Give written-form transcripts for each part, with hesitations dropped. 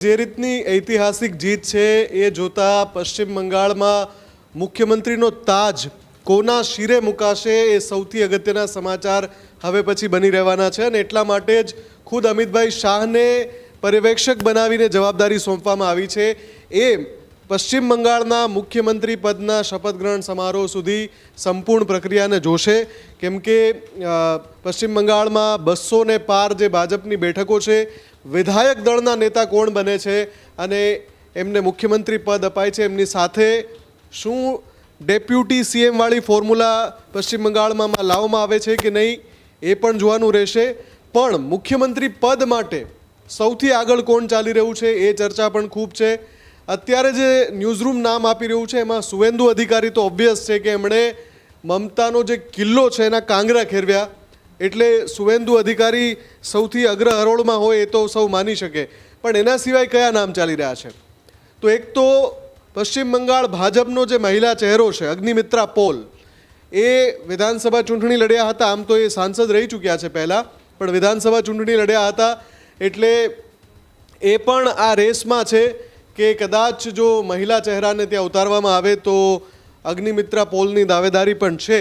જે રીતની ઐતિહાસિક જીત છે એ જોતા પશ્ચિમ બંગાળમાં મુખ્યમંત્રીનો તાજ કોના શિરે મુકાશે એ સૌથી અગત્યના સમાચાર હવે પછી બની રહેવાના છે અને એટલા માટે જ ખુદ અમિતભાઈ શાહને પર્યવેક્ષક બનાવીને જવાબદારી સોંપવામાં આવી છે. એ પશ્ચિમ બંગાળના મુખ્યમંત્રી પદના શપથ ગ્રહણ સમારોહ સુધી સંપૂર્ણ પ્રક્રિયાને જોશે, કેમ કે પશ્ચિમ બંગાળમાં 200 ને પાર જે ભાજપની બેઠકો છે, વિધાયક દળના નેતા કોણ બને છે અને એમને મુખ્યમંત્રી પદ અપાય છે, એમની સાથે શું ડેપ્યુટી સીએમ વાળી ફોર્મ્યુલા પશ્ચિમ બંગાળમાં લાવવામાં આવે છે કે નહીં એ પણ જોવાનું રહેશે. પણ મુખ્યમંત્રી પદ માટે સૌથી આગળ કોણ ચાલી રહ્યું છે એ ચર્ચા પણ ખૂબ છે. અત્યારે જે ન્યૂઝરૂમ નામ આપી રહ્યું છે એમાં સુવેન્દુ અધિકારી તો ઓબ્વિયસ છે કે એમણે મમતાનો જે કિલ્લો છે એના કાંગરા ખેરવ્યા, એટલે સુવેન્દુ અધિકારી સૌથી અગ્ર હરોળમાં હોય એ તો સૌ માની શકે. પણ એના સિવાય કયા નામ ચાલી રહ્યા છે? તો એક તો પશ્ચિમ બંગાળ ભાજપનો જે મહિલા ચહેરો છે અગ્નિમિત્રા પોલ, એ વિધાનસભા ચૂંટણી લડ્યા હતા. આમ તો એ સાંસદ રહી ચૂક્યા છે પહેલાં, પણ વિધાનસભા ચૂંટણી લડ્યા હતા એટલે એ પણ આ રેસમાં છે કે કદાચ જો મહિલા ચહેરાને ત્યાં ઉતારવામાં આવે તો અગ્નિમિત્રા પોલની દાવેદારી પણ છે.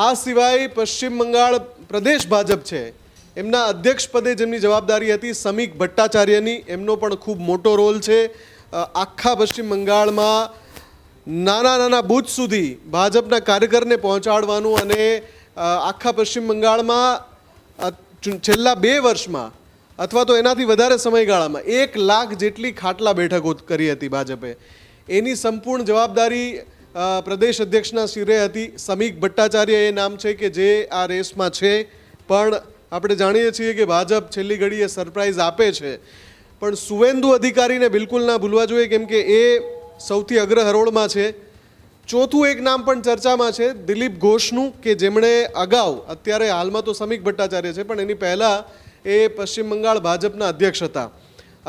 આ સિવાય પશ્ચિમ બંગાળ પ્રદેશ ભાજપ છે એમના અધ્યક્ષ પદે જેમની જવાબદારી હતી સમીક ભટ્ટાચાર્યની, એમનો પણ ખૂબ મોટો રોલ છે. આખા પશ્ચિમ બંગાળમાં નાના નાના બૂથ સુધી ભાજપના કાર્યકરને પહોંચાડવાનું અને આખા પશ્ચિમ બંગાળમાં છેલ્લા 2 વર્ષમાં અથવા તો એનાથી વધારે સમયગાળામાં 1 લાખ જેટલી ખાટલા બેઠકો કરી હતી ભાજપે. એની સંપૂર્ણ જવાબદારી પ્રદેશ અધ્યક્ષના શિરે હતી. સમીક ભટ્ટાચાર્ય એ નામ છે કે જે આ રેસમાં છે, પણ આપણે જાણીએ છીએ કે ભાજપ છેલ્લી ઘડીએ સરપ્રાઈઝ આપે છે. પણ સુવેન્દુ અધિકારીને બિલકુલ ના ભૂલવા જોઈએ, કેમ કે એ સૌથી અગ્ર હરોળમાં છે. ચોથું એક નામ પણ ચર્ચામાં છે દિલીપ ઘોષનું, કે જેમણે અગાઉ, અત્યારે હાલમાં તો સમીક ભટ્ટાચાર્ય છે પણ એની પહેલાં એ પશ્ચિમ બંગાળ ભાજપના અધ્યક્ષ હતા.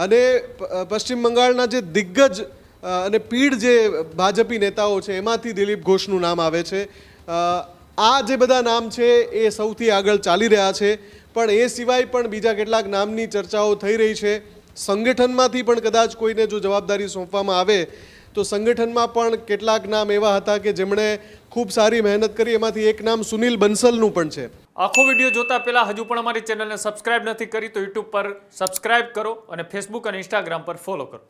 અને પશ્ચિમ બંગાળના જે દિગ્ગજ અને પીઢ જે ભાજપી નેતાઓ છે એમાંથી દિલીપ ઘોષનું નામ આવે છે. આ જે બધા નામ છે એ સૌથી આગળ ચાલી રહ્યા છે. પણ એ સિવાય પણ બીજા કેટલાક નામની ચર્ચાઓ થઈ રહી છે. સંગઠનમાંથી પણ કદાચ કોઈને જો જવાબદારી સોંપવામાં આવે તો સંગઠનમાં પણ કેટલાક નામ એવા હતા કે જેમણે ખૂબ સારી મહેનત કરી. એમાંથી એક નામ સુનિલ બંસલનું પણ છે. આખો વિડીયો જોતા પહેલા હજુ પણ અમારી ચેનલને સબસ્ક્રાઇબ નથી કરી તો યુટ્યુબ પર સબસ્ક્રાઇબ કરો અને ફેસબુક અને ઇન્સ્ટાગ્રામ પર ફોલો કરો.